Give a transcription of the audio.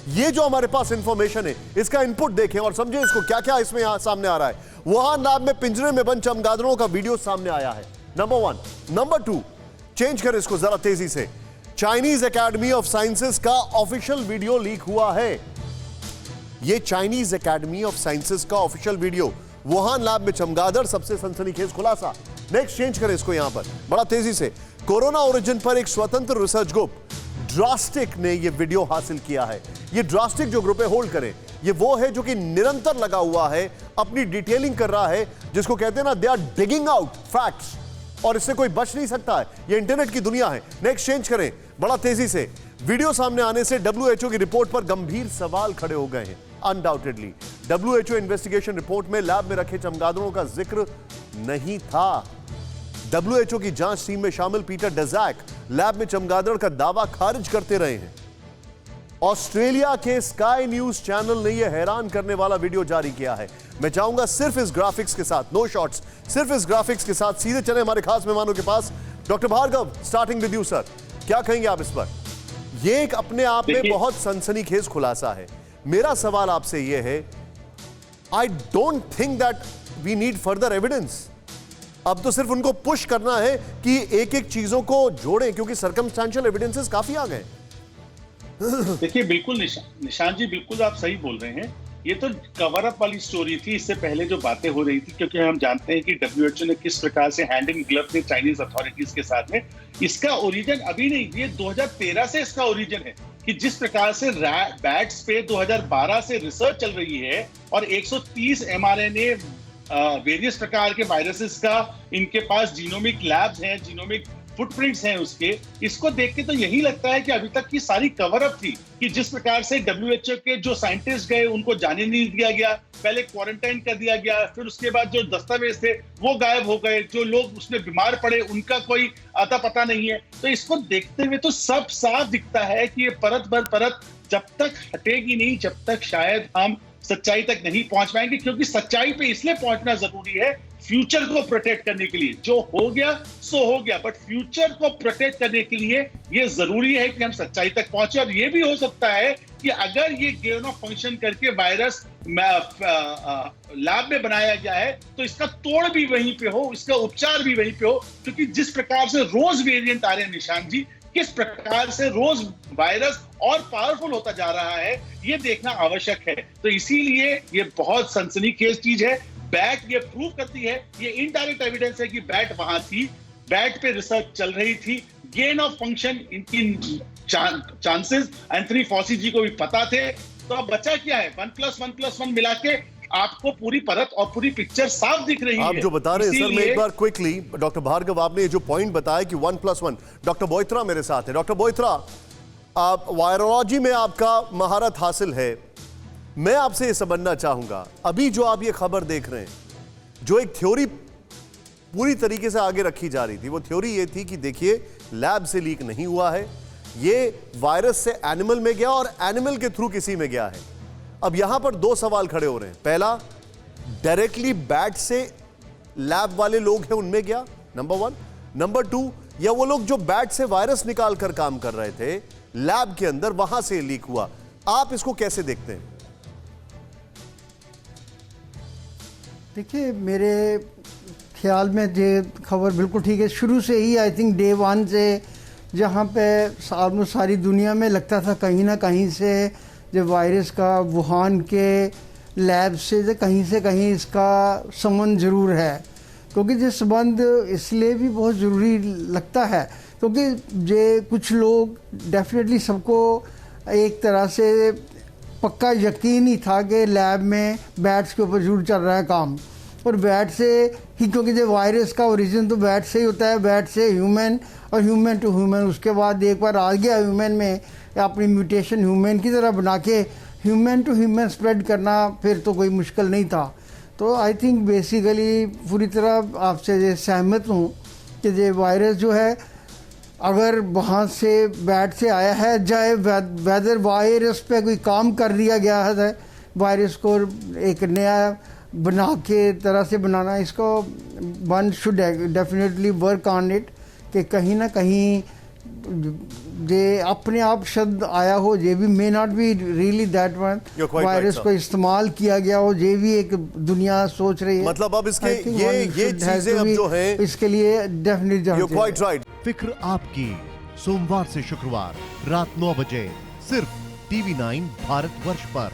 ये जो हमारे पास इंफॉर्मेशन है, इसका इनपुट देखें और समझें इसको, क्या क्या इसमें यहां सामने आ रहा है। वुहान लैब में पिंजरे में बंद चमगादड़ों का वीडियो सामने आया है, नंबर 1। नंबर 2, चेंज करें इसको जरा तेजी से। चाइनीज एकेडमी ऑफ साइंसेस का ऑफिशियल वीडियो लीक हुआ है। यह चाइनीज एकेडमी ऑफ साइंसेस का ऑफिशियल वीडियो, वुहान लैब में चमगादड़, सबसे सनसनीखेज खुलासा। नेक्स्ट चेंज करें इसको यहां पर बड़ा तेजी से। कोरोना ओरिजिन पर एक स्वतंत्र रिसर्च ग्रुप ड्रास्टिक ने यह वीडियो हासिल किया है। यह ड्रास्टिक जो ग्रुप है, होल्ड करें, ये वो है जो कि निरंतर लगा हुआ है, अपनी डिटेलिंग कर रहा है, जिसको कहते हैं ना, they are digging out facts, और इससे कोई बच नहीं सकता है। ये इंटरनेट की दुनिया है। नेक्स्ट चेंज करें बड़ा तेजी से। वीडियो सामने आने से WHO की रिपोर्ट पर गंभीर सवाल खड़े हो गए हैं। अनडाउटेडली WHO इन्वेस्टिगेशन रिपोर्ट में लैब में रखे चमगादड़ों का जिक्र नहीं था। WHO की जांच टीम में शामिल पीटर डजैक लैब में चमगादड़ का दावा खारिज करते रहे हैं। ऑस्ट्रेलिया के स्काई न्यूज चैनल ने यह हैरान करने वाला वीडियो जारी किया है। मैं चाहूंगा सिर्फ इस ग्राफिक्स के साथ, नो शॉट्स, सिर्फ इस ग्राफिक्स के साथ सीधे चले हमारे खास मेहमानों के पास। Doctor Bhargav, starting with you sir, क्या कहेंगे आप इस पर? यह एक अपने आप में बहुत सनसनीखेज खुलासा है। मेरा सवाल आपसे यह है, I don't think that we need further evidence. अब तो सिर्फ उनको पुश करना है कि एक एक चीजों को जोड़ें, क्योंकि सर्कमस्टेंशियल एविडेंसेस काफी आ गए। देखिए, बिल्कुल निशान जी, बिल्कुल आप सही बोल रहे हैं। ये तो कवर अप वाली स्टोरी थी, इससे पहले जो बातें हो रही थी, क्योंकि हम जानते हैं कि WHO ने किस प्रकार से हैंड इन ग्लव थे चाइनीज अथॉरिटीज के साथ में। इसका ओरिजिन अभी नहीं, ये 2013 से इसका ओरिजिन है, कि जिस प्रकार से बैट्स पे 2012 से रिसर्च चल रही है और 130 mRNA वेरियस प्रकार के वायरसेस का इनके पास जीनोमिक लैब्स हैं, जीनोमिक फुटप्रिंट्स हैं उसके। इसको देख के तो यही लगता है कि अभी तक की सारी कवर अप थी, कि जिस प्रकार से WHO के जो साइंटिस्ट गए उनको जाने नहीं दिया गया, पहले क्वारंटाइन कर दिया गया, फिर उसके बाद जो दस्तावेज थे वो गायब हो गए, जो लोग उसमें बीमार पड़े उनका कोई आता पता नहीं है। तो इसको देखते हुए तो सब साफ दिखता है कि ये परत भर परत जब तक हटेगी नहीं, जब तक शायद हम सच्चाई तक नहीं पहुंच पाएंगे। क्योंकि सच्चाई पे इसलिए पहुंचना जरूरी है, फ्यूचर को प्रोटेक्ट करने के लिए। जो हो गया सो हो गया, बट फ्यूचर को प्रोटेक्ट करने के लिए ये जरूरी है कि हम सच्चाई तक पहुंचे। और ये भी हो सकता है कि अगर ये गेन ऑफ फंक्शन करके वायरस लैब में बनाया गया है, तो इसका तोड़ भी वहीं पे हो, इसका उपचार भी वहीं पे हो। क्योंकि जिस प्रकार से रोज वेरिएंट आ रहे हैं निशान जी, किस प्रकार से रोज वायरस और पावरफुल होता जा रहा है, ये देखना आवश्यक है। तो इसीलिए ये बहुत सनसनीखेज चीज है। बैट ये प्रूव करती है, ये इनडायरेक्ट एविडेंस है कि बैट वहां थी, बैट पे रिसर्च चल रही थी, गेन ऑफ फंक्शन इनकी चांसेस एंथनी फॉसी जी को भी पता थे। तो अब बचा क्या है? 1+1+1 मिला के आपको पूरी परत और पूरी पिक्चर साफ दिख रही है। आप जो बता रहे हैं सर, मैं एक बार क्विकली, डॉक्टर भार्गव, आपने जो पॉइंट बताया कि 1+1, डॉक्टर बोइत्रा मेरे साथ है। डॉक्टर बोइत्रा, आप वायरोलॉजी में आपका महारत हासिल है, मैं आपसे ये समझना चाहूंगा, अभी जो आप ये खबर देख रहे हैं, जो एक थ्योरी पूरी तरीके से आगे रखी जा रही थी, वो थ्योरी ये थी कि देखिए लैब से लीक नहीं हुआ है, ये वायरस से एनिमल में गया और एनिमल के थ्रू किसी में गया है। अब यहां पर दो सवाल खड़े हो रहे हैं। पहला, डायरेक्टली बैट से लैब वाले लोग हैं उनमें गया, नंबर 1। नंबर 2, या वो लोग जो बैट से वायरस निकाल कर काम कर रहे थे लैब के अंदर, वहां से लीक हुआ। आप इसको कैसे देखते हैं? देखिए, मेरे ख्याल में ये खबर बिल्कुल ठीक है। शुरू से ही आई थिंक डे 1 से, जहाँ पे ऑलमोस्ट सारी दुनिया में लगता था कहीं ना कहीं से जब वायरस का वुहान के लैब से कहीं इसका संबंध ज़रूर है। क्योंकि ये संबंध इसलिए भी बहुत ज़रूरी लगता है क्योंकि ये कुछ लोग डेफिनेटली, सबको एक तरह से पक्का यकीन ही था कि लैब में बैट्स के ऊपर जरूर चल रहा है काम, और बैट से ही, क्योंकि जो वायरस का ओरिजिन तो बैट से ही होता है, बैट से ह्यूमन और ह्यूमन टू ह्यूमन, उसके बाद एक बार आ गया ह्यूमन में, अपनी म्यूटेशन ह्यूमन की तरह बना के ह्यूमन टू ह्यूमन स्प्रेड करना फिर तो कोई मुश्किल नहीं था। तो आई थिंक बेसिकली पूरी तरह आपसे ये सहमत हूँ कि ये वायरस जो है, अगर वहाँ से बैट से आया है, चाहे वेदर वायरस पे कोई काम कर दिया गया है, वायरस को एक नया बना के तरह से बनाना, इसको one should definitely work on it, कि कहीं ना कहीं जे अपने आप शब्द आया हो, जे भी may not be really that one, You're quite right, virus sir. को इस्तेमाल किया गया हो, जे भी एक दुनिया सोच रही है। मतलब अब इसके I think ये one should have चीजें to अब be जो हैं, इसके लिए डेफिनेटली You're quite right. फिक्र आपकी, सोमवार से शुक्रवार रात 9 बजे सिर्फ TV9 भारतवर्ष पर।